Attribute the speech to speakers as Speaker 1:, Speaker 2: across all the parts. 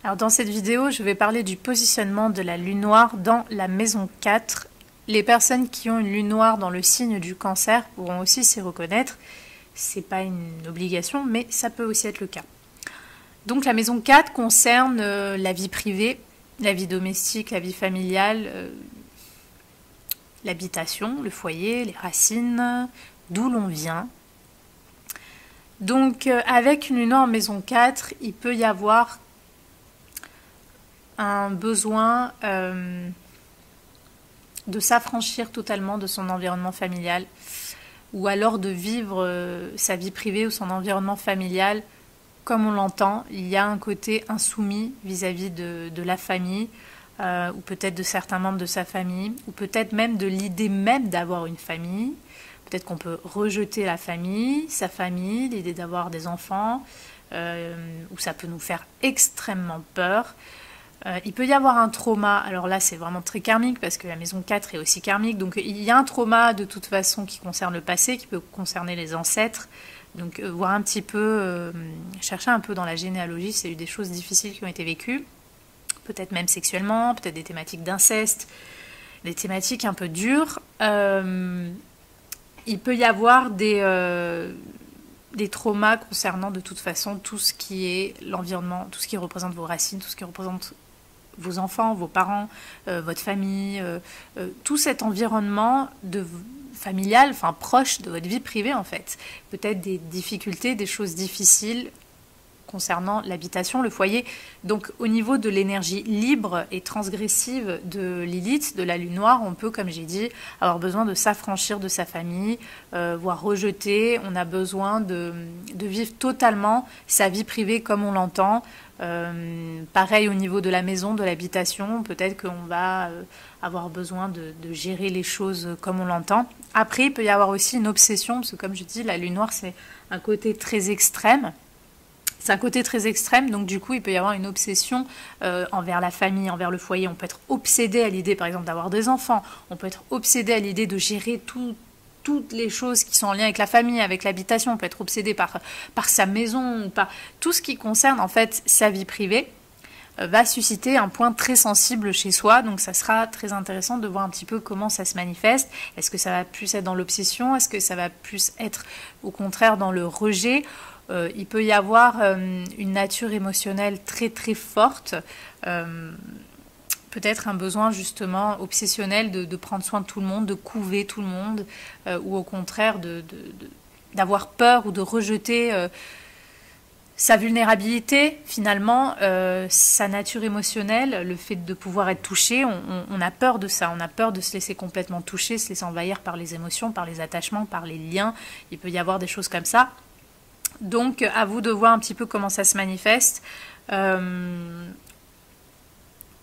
Speaker 1: Alors dans cette vidéo, je vais parler du positionnement de la lune noire dans la maison 4. Les personnes qui ont une lune noire dans le signe du Cancer pourront aussi s'y reconnaître. C'est pas une obligation, mais ça peut aussi être le cas. Donc la maison 4 concerne la vie privée, la vie domestique, la vie familiale, l'habitation, le foyer, les racines, d'où l'on vient. Donc avec une lune noire en maison 4, il peut y avoir un besoin de s'affranchir totalement de son environnement familial ou alors de vivre sa vie privée ou son environnement familial comme on l'entend. Il y a un côté insoumis vis-à-vis de la famille ou peut-être de certains membres de sa famille ou peut-être même de l'idée même d'avoir une famille. Peut-être qu'on peut rejeter la famille, sa famille, l'idée d'avoir des enfants, ou ça peut nous faire extrêmement peur. Il peut y avoir un trauma, alors là c'est vraiment très karmique parce que la maison 4 est aussi karmique, donc il y a un trauma de toute façon qui concerne le passé, qui peut concerner les ancêtres, donc voir un petit peu, chercher un peu dans la généalogie s'il y a eu des choses difficiles qui ont été vécues, peut-être même sexuellement, peut-être des thématiques d'inceste, des thématiques un peu dures. Il peut y avoir des traumas concernant de toute façon tout ce qui est l'environnement, tout ce qui représente vos racines, tout ce qui représente vos enfants, vos parents, votre famille, tout cet environnement familial, enfin proche de votre vie privée en fait. Peut-être des difficultés, des choses difficiles concernant l'habitation, le foyer. Donc au niveau de l'énergie libre et transgressive de Lilith, de la lune noire, on peut, comme j'ai dit, avoir besoin de s'affranchir de sa famille, voire rejeter. On a besoin de vivre totalement sa vie privée comme on l'entend. Pareil au niveau de la maison, de l'habitation, peut-être qu'on va avoir besoin de gérer les choses comme on l'entend. Après, il peut y avoir aussi une obsession, parce que comme je dis, la lune noire, c'est un côté très extrême. C'est un côté très extrême, donc du coup, il peut y avoir une obsession envers la famille, envers le foyer. On peut être obsédé à l'idée, par exemple, d'avoir des enfants. On peut être obsédé à l'idée de gérer toutes les choses qui sont en lien avec la famille, avec l'habitation. On peut être obsédé par sa maison, par tout ce qui concerne en fait sa vie privée, va susciter un point très sensible chez soi. Donc ça sera très intéressant de voir un petit peu comment ça se manifeste. Est-ce que ça va plus être dans l'obsession? Est-ce que ça va plus être au contraire dans le rejet? Il peut y avoir une nature émotionnelle très très forte, peut-être un besoin justement obsessionnel de prendre soin de tout le monde, de couver tout le monde, ou au contraire d'avoir peur ou de rejeter sa vulnérabilité, finalement, sa nature émotionnelle, le fait de pouvoir être touché. On a peur de ça, on a peur de se laisser complètement toucher, se laisser envahir par les émotions, par les attachements, par les liens. Il peut y avoir des choses comme ça. Donc, à vous de voir un petit peu comment ça se manifeste.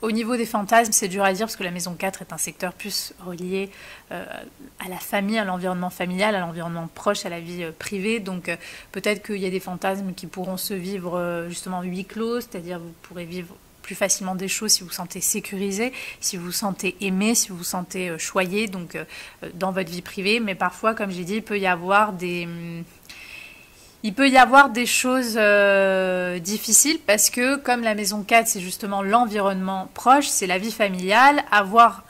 Speaker 1: Au niveau des fantasmes, c'est dur à dire parce que la maison 4 est un secteur plus relié à la famille, à l'environnement familial, à l'environnement proche, à la vie privée. Donc, peut-être qu'il y a des fantasmes qui pourront se vivre justement huis clos, c'est-à-dire vous pourrez vivre plus facilement des choses si vous vous sentez sécurisé, si vous vous sentez aimé, si vous vous sentez choyé, donc dans votre vie privée. Mais parfois, comme j'ai dit, il peut y avoir des choses difficiles parce que comme la maison 4, c'est justement l'environnement proche, c'est la vie familiale, avoir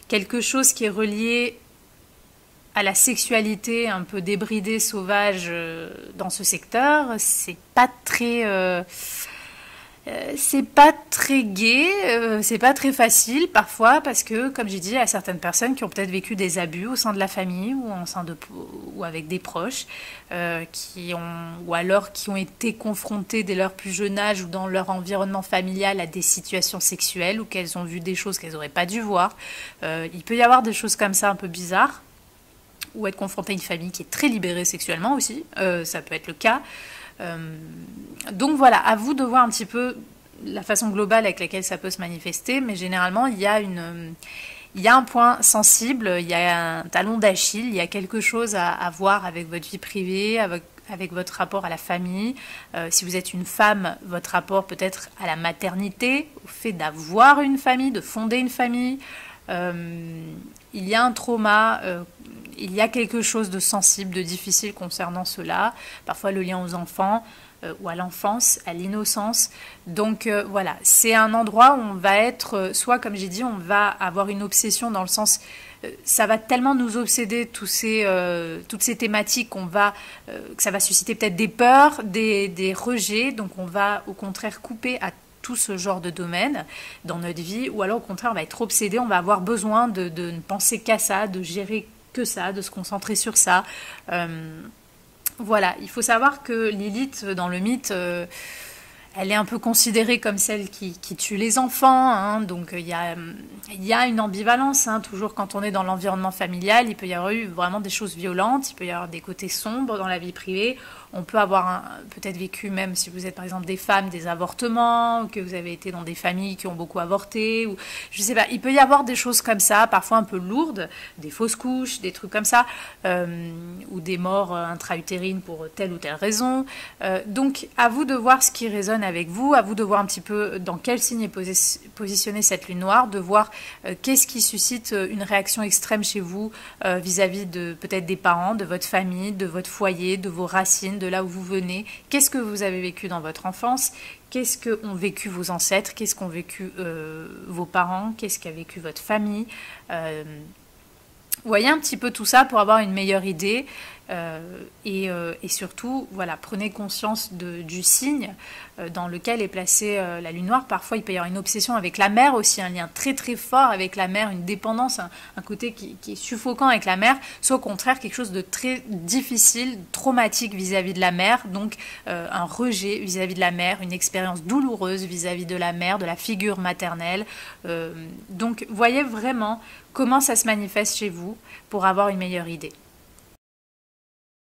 Speaker 1: quelque chose qui est relié à la sexualité un peu débridée, sauvage dans ce secteur, c'est pas très gai, c'est pas très facile parfois parce que, comme j'ai dit, il y a certaines personnes qui ont peut-être vécu des abus au sein de la famille ou avec des proches, ou alors qui ont été confrontées dès leur plus jeune âge ou dans leur environnement familial à des situations sexuelles ou qu'elles ont vu des choses qu'elles n'auraient pas dû voir. Il peut y avoir des choses comme ça un peu bizarres ou être confronté à une famille qui est très libérée sexuellement aussi, ça peut être le cas. Donc voilà, à vous de voir un petit peu la façon globale avec laquelle ça peut se manifester, mais généralement il y a un point sensible, il y a un talon d'Achille, il y a quelque chose à voir avec votre vie privée, avec votre rapport à la famille. Si vous êtes une femme, votre rapport peut-être à la maternité, au fait d'avoir une famille, de fonder une famille. Il y a un trauma il y a quelque chose de sensible, de difficile concernant cela. Parfois le lien aux enfants ou à l'enfance, à l'innocence. Donc voilà, c'est un endroit où on va être, soit comme j'ai dit, on va avoir une obsession dans le sens, ça va tellement nous obséder toutes ces thématiques que ça va susciter peut-être des peurs, des rejets. Donc on va au contraire couper à tout ce genre de domaine dans notre vie, ou alors au contraire on va être obsédé, on va avoir besoin de ne penser qu'à ça, de gérer que ça, de se concentrer sur ça. Voilà, il faut savoir que Lilith dans le mythe, elle est un peu considérée comme celle qui tue les enfants, hein, donc il y a une ambivalence, hein, toujours quand on est dans l'environnement familial, il peut y avoir eu vraiment des choses violentes, il peut y avoir des côtés sombres dans la vie privée, on peut avoir peut-être vécu, même si vous êtes par exemple des femmes, des avortements, ou que vous avez été dans des familles qui ont beaucoup avorté, ou je sais pas, il peut y avoir des choses comme ça, parfois un peu lourdes, des fausses couches, des trucs comme ça, ou des morts intra-utérines pour telle ou telle raison. Donc à vous de voir ce qui résonne avec vous, à vous de voir un petit peu dans quel signe est positionnée cette lune noire, de voir qu'est-ce qui suscite une réaction extrême chez vous vis-à-vis de peut-être des parents, de votre famille, de votre foyer, de vos racines, de là où vous venez, qu'est-ce que vous avez vécu dans votre enfance, qu'est-ce qu'ont vécu vos ancêtres, qu'est-ce qu'ont vécu vos parents, qu'est-ce qu'a vécu votre famille. Voyez un petit peu tout ça pour avoir une meilleure idée et surtout, voilà, prenez conscience du signe dans lequel est placée la lune noire. Parfois, il peut y avoir une obsession avec la mer aussi, un lien très très fort avec la mer, une dépendance, un côté qui est suffocant avec la mer, soit au contraire quelque chose de très difficile, traumatique vis-à-vis de la mer, donc un rejet vis-à-vis de la mer, une expérience douloureuse vis-à-vis de la mer, de la figure maternelle. Donc, voyez vraiment comment ça se manifeste chez vous pour avoir une meilleure idée.